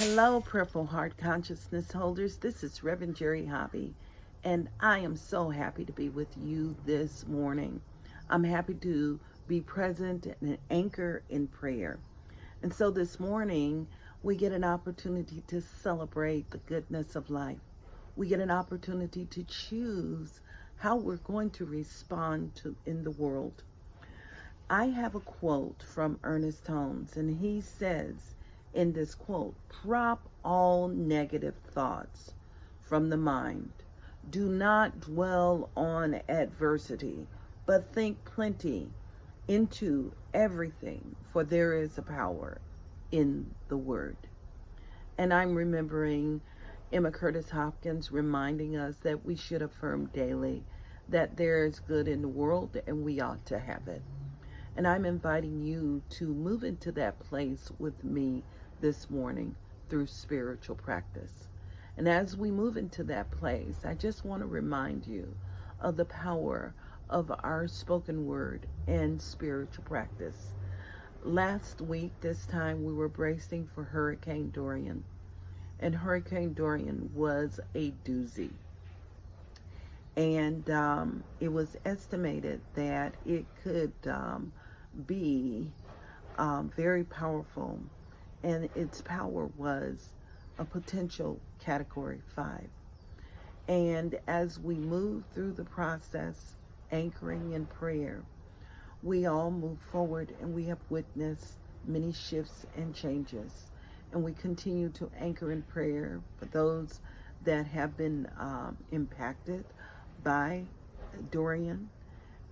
Hello, Purple Heart Consciousness holders. This is Reverend Jerry Hobby, and I am so happy to be with you this morning. I'm happy to be present and an anchor in prayer. And so this morning, we get an opportunity to celebrate the goodness of life. We get an opportunity to choose how we're going to respond to in the world. I have a quote from Ernest Holmes, and he says in this quote, drop all negative thoughts from the mind. Do not dwell on adversity, but think plenty into everything, for there is a power in the word. And I'm remembering Emma Curtis Hopkins reminding us that we should affirm daily that there is good in the world and we ought to have it. And I'm inviting you to move into that place with me this morning through spiritual practice. And as we move into that place, I just want to remind you of the power of our spoken word and spiritual practice. Last week, this time, we were bracing for Hurricane Dorian. And Hurricane Dorian was a doozy. And it was estimated that it could be very powerful, and its power was a potential category 5. And as we move through the process, anchoring in prayer, we all move forward, and we have witnessed many shifts and changes. And we continue to anchor in prayer for those that have been impacted by Dorian.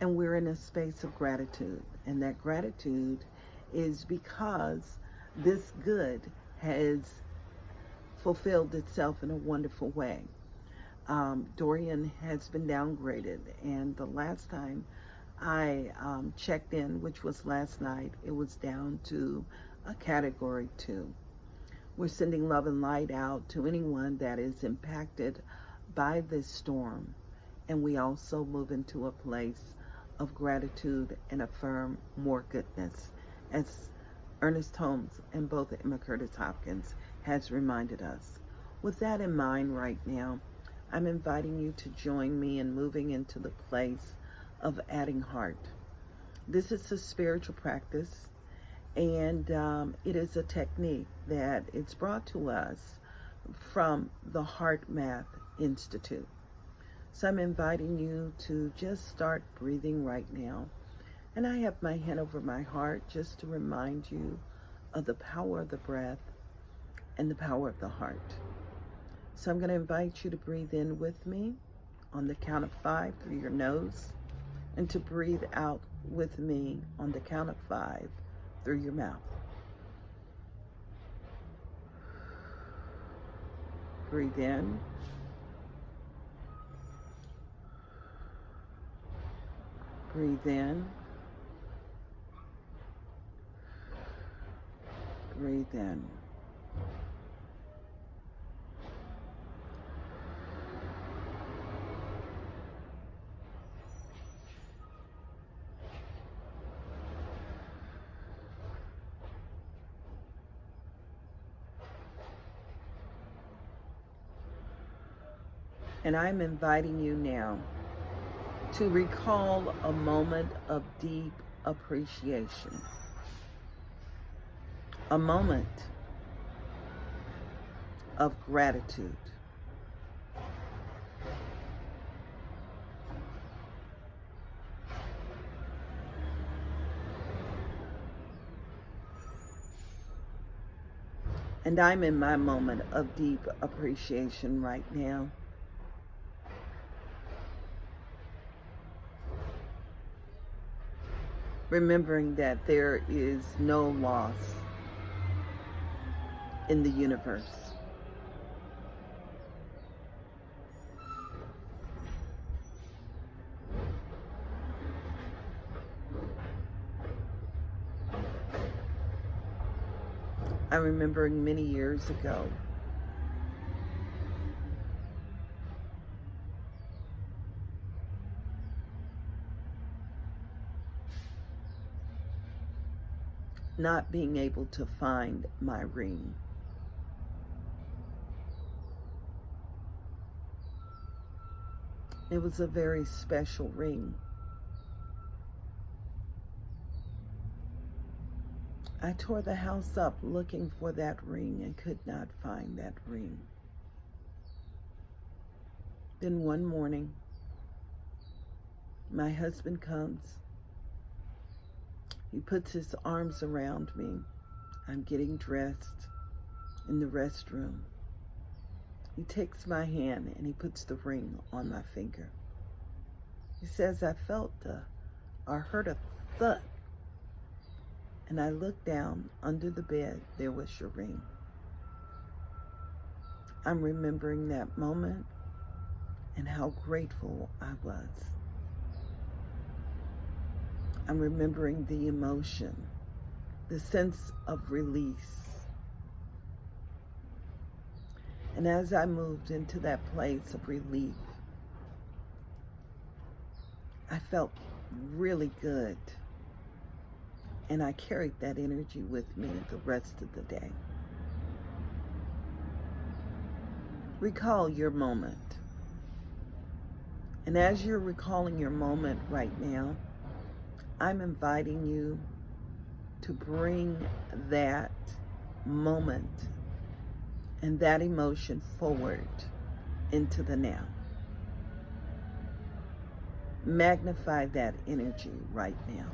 And we're in a space of gratitude. And that gratitude is because this good has fulfilled itself in a wonderful way. Dorian has been downgraded, and the last time I checked in, which was last night, it was down to a category 2. We're sending love and light out to anyone that is impacted by this storm, and we also move into a place of gratitude and affirm more goodness, as Ernest Holmes and both Emma Curtis Hopkins has reminded us. With that in mind right now, I'm inviting you to join me in moving into the place of adding heart. This is a spiritual practice, and it is a technique that it's brought to us from the Heart Math Institute. So I'm inviting you to just start breathing right now. And I have my hand over my heart just to remind you of the power of the breath and the power of the heart. So I'm going to invite you to breathe in with me on the count of 5 through your nose, and to breathe out with me on the count of 5 through your mouth. Breathe in. Breathe in. Breathe in. And I'm inviting you now to recall a moment of deep appreciation. A moment of gratitude. And I'm in my moment of deep appreciation right now. Remembering that there is no loss in the universe. I'm remembering many years ago, not being able to find my ring. It was a very special ring. I tore the house up looking for that ring and could not find that ring. Then one morning, my husband comes. He puts his arms around me. I'm getting dressed in the restroom. He takes my hand and he puts the ring on my finger. He says, I felt or heard a thud. And I looked down under the bed. There was your ring. I'm remembering that moment and how grateful I was. I'm remembering the emotion, the sense of release. And as I moved into that place of relief, I felt really good. And I carried that energy with me the rest of the day. Recall your moment. And as you're recalling your moment right now, I'm inviting you to bring that moment and that emotion forward into the now. Magnify that energy right now.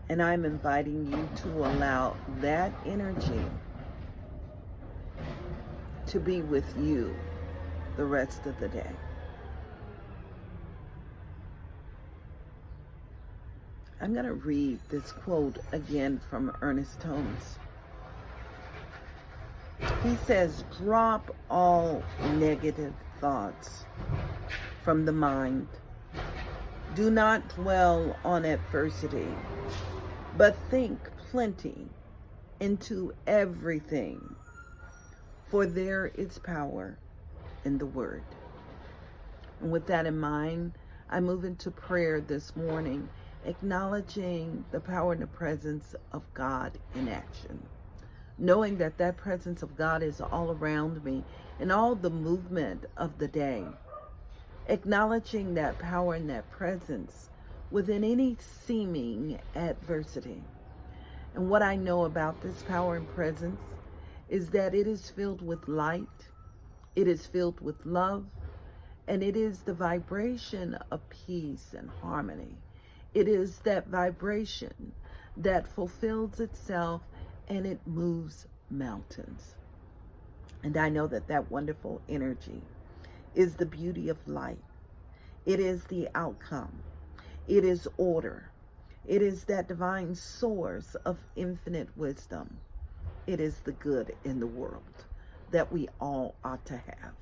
And I'm inviting you to allow that energy to be with you the rest of the day. I'm going to read this quote again from Ernest Holmes. He says, drop all negative thoughts from the mind. Do not dwell on adversity, but think plenty into everything, for there is power in the word. And with that in mind, I move into prayer this morning, acknowledging the power and the presence of God in action, knowing that that presence of God is all around me in all the movement of the day, acknowledging that power and that presence within any seeming adversity. And what I know about this power and presence is that it is filled with light, it is filled with love, and it is the vibration of peace and harmony. It is that vibration that fulfills itself and it moves mountains. And I know that that wonderful energy is the beauty of life. It is the outcome. It is order. It is that divine source of infinite wisdom. It is the good in the world that we all ought to have.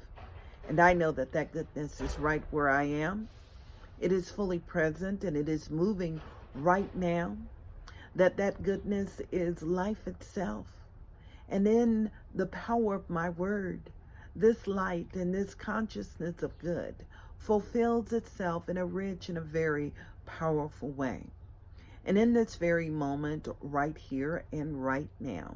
And I know that that goodness is right where I am. It is fully present and it is moving right now. That goodness is life itself. And in the power of my word, this light and this consciousness of good fulfills itself in a rich and a very powerful way. And in this very moment, right here and right now,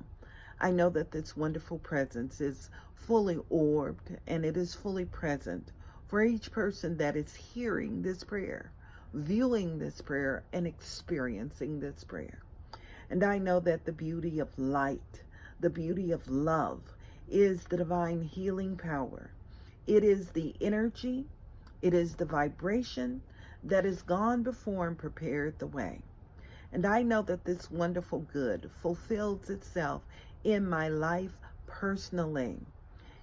I know that this wonderful presence is fully orbed and it is fully present for each person that is hearing this prayer, viewing this prayer, and experiencing this prayer. And I know that the beauty of light, the beauty of love, is the divine healing power. It is the energy, it is the vibration that has gone before and prepared the way. And I know that this wonderful good fulfills itself in my life personally,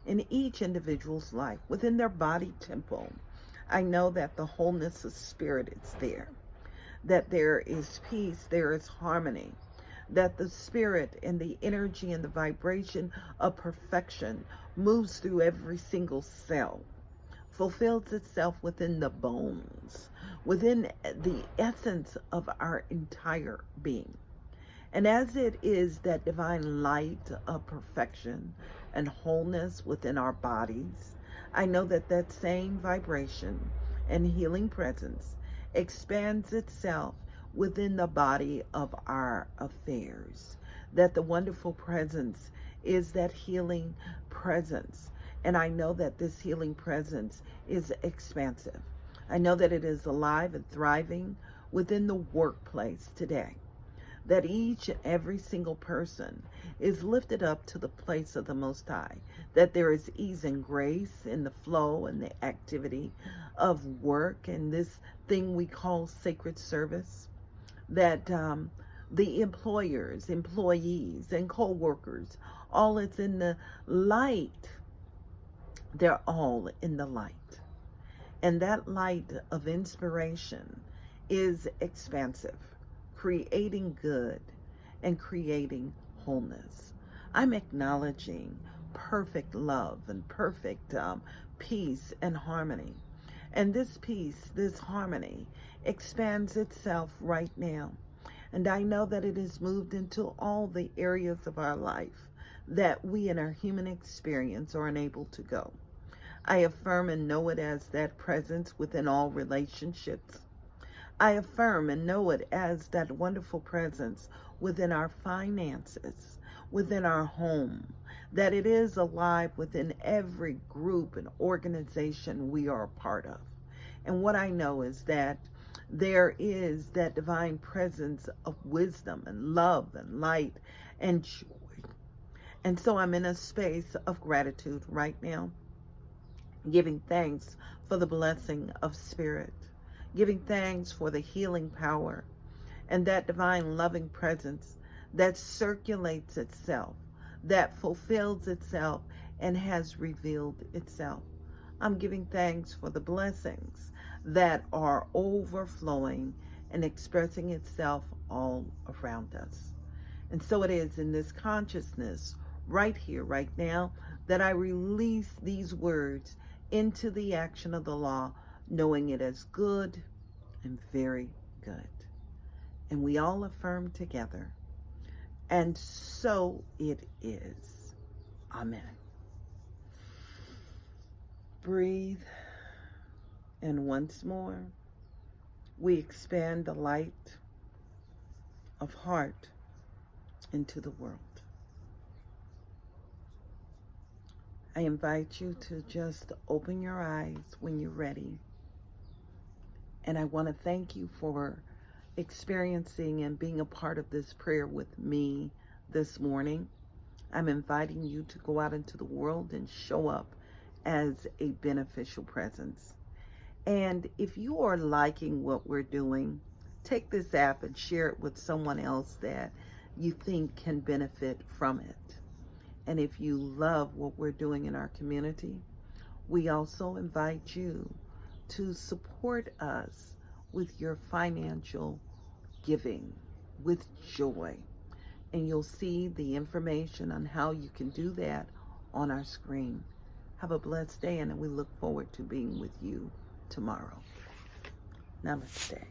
in each individual's life, within their body temple. I know that the wholeness of spirit is there, that there is peace, there is harmony, that the spirit and the energy and the vibration of perfection moves through every single cell, fulfills itself within the bones, within the essence of our entire being. And as it is that divine light of perfection and wholeness within our bodies, I know that that same vibration and healing presence expands itself within the body of our affairs, that the wonderful presence is that healing presence. And I know that this healing presence is expansive. I know that it is alive and thriving within the workplace today. That each and every single person is lifted up to the place of the Most High. That there is ease and grace in the flow and the activity of work and this thing we call sacred service. That the employers, employees, and co-workers, all is in the light. They're all in the light. And that light of inspiration is expansive, creating good and creating wholeness. I'm acknowledging perfect love and perfect peace and harmony. And this peace, this harmony, expands itself right now. And I know that it has moved into all the areas of our life that we in our human experience are unable to go. I affirm and know it as that presence within all relationships. I affirm and know it as that wonderful presence within our finances, within our home, that it is alive within every group and organization we are a part of. And what I know is that there is that divine presence of wisdom and love and light and joy. And so I'm in a space of gratitude right now, giving thanks for the blessing of spirit, giving thanks for the healing power and that divine loving presence that circulates itself, that fulfills itself and has revealed itself. I'm giving thanks for the blessings that are overflowing and expressing itself all around us. And so it is in this consciousness right here, right now, that I release these words into the action of the law, knowing it as good and very good. And we all affirm together, and so it is. Amen. Breathe, and once more, we expand the light of heart into the world. I invite you to just open your eyes when you're ready. And I want to thank you for experiencing and being a part of this prayer with me this morning. I'm inviting you to go out into the world and show up as a beneficial presence. And if you are liking what we're doing, take this app and share it with someone else that you think can benefit from it. And if you love what we're doing in our community, we also invite you to support us with your financial giving with joy. And you'll see the information on how you can do that on our screen. Have a blessed day, and we look forward to being with you tomorrow. Namaste.